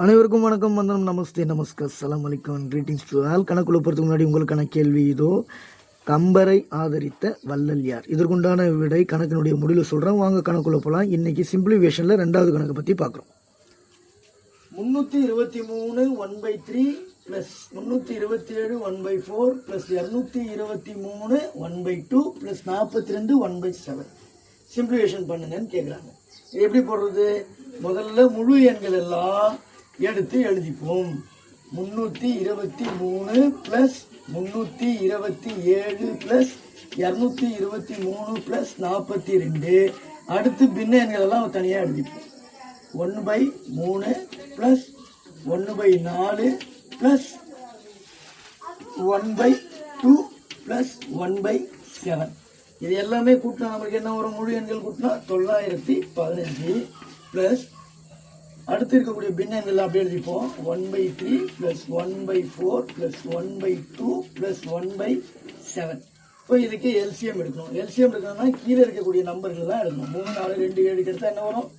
அனைவருக்கும் வணக்கம், வந்தனம், நமஸ்தே, நமஸ்கார், சலாம் அலைக்கும், கிரீட்டிங்ஸ் டு ஆல். கணக்குள்ள போகிறதுக்கு முன்னாடி உங்களுக்கான கேள்வி இதோ. கம்பரை ஆதரித்த வள்ளல் யார்? இதற்குண்டான விடை கணக்கினுடைய முடிவில் சொல்கிறேன். வாங்க கணக்குள்ள போகலாம். இன்னைக்கு சிம்பிளிஃபிகேஷனில் 2வது கணக்கை பற்றி பார்க்குறோம். 323 1/3 ப்ளஸ் 327 1/4 ப்ளஸ் 223 1/2 ப்ளஸ் 42 1/7 சிம்பிளிஃபிகேஷன் பண்ணுங்கன்னு கேட்குறாங்க. இது எப்படி போடுறது? முதல்ல முழு எண்கள் எல்லாம் எடுத்து எழுதிப்போம். 323 பிளஸ் 327 பிளஸ் 223 பிளஸ் 42. அடுத்து பின்ன எண்கள் எல்லாம் தனியாக எழுதிப்போம். 1/3 பிளஸ் 1/4 பிளஸ் 1/2 பிளஸ் 1/7. இது எல்லாமே கூட்டினா நம்மளுக்கு என்ன வரும்? முழு எண்கள் கூட்டினா 915 பிளஸ் அடுத்து இருக்கக்கூடிய பின்ன எண்கள் அப்படியே எழுதிப்போம். 1/3 பிளஸ் 1/4 பிளஸ் 1/2 பிளஸ் 1/7. இப்போ இதுக்கு எல்சிஎம் எடுக்கணும். எல்சிஎம் எடுக்கணும்னா கீழே இருக்கக்கூடிய நம்பர்கள் தான் எடுக்கணும். 3 4 2 7 எடுத்தால் என்ன வரும்?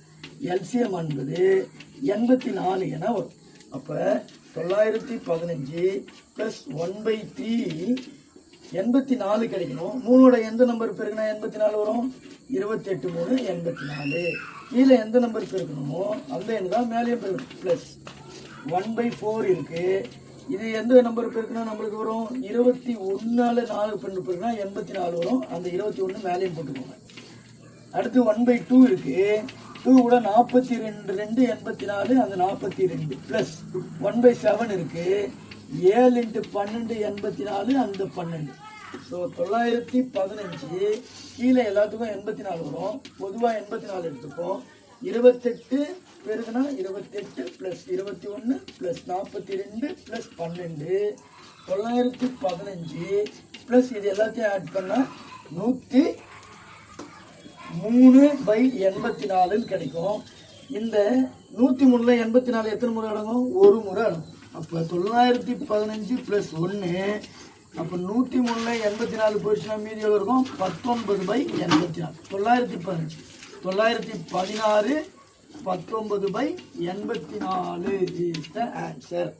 எல்சிஎம் என்பது 84 என வரும். அப்போ 915 பிளஸ் 1/3 84 கிடைக்கணும். 3ஓட எந்த நம்பர் பெருக்கினா 84 வரும்? 28 3 84. கீழே எந்த நம்பர் பெருக்கணுமோ அந்த எண் தான் மேலேயும் பெருக்கணும். ப்ளஸ் 1/4 இருக்கு. இது எந்த நம்பர் பெருக்கணும் நம்மளுக்கு வரும்? 21 4 பெருக்கினா 84 வரும். அந்த 21 மேலேயும் போட்டுக்கோங்க. அடுத்து 1/2 இருக்கு. 2 கூட 42 2 84 அந்த 42 பிளஸ் 1/7 இருக்கு. 7 × 12 84 அந்த 12. ஸோ 915 கீழே எல்லாத்துக்கும் 84 வரும். பொதுவாக 84 எடுத்துப்போம். 28 பெருக்குனா 28 ப்ளஸ் 21 ப்ளஸ் 42 ப்ளஸ் 12 915 ப்ளஸ் இது எல்லாத்தையும் ஆட் பண்ணால் 103/84 கிடைக்கும். இந்த 103ல் 84 எத்தனை முறை அடங்கும்? ஒரு முறை அடங்கும். அப்போ 915 ப்ளஸ் 1, அப்போ 103ல் 84 போயிடுச்சுன்னா மீதி எவ்வளோ இருக்கும்? 19/84. 915 916 19/84 இஸ் த ஆன்சர்.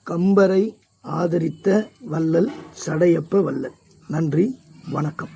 கம்பரை ஆதரித்த வள்ளல் சடையப்ப வள்ளல். நன்றி, வணக்கம்.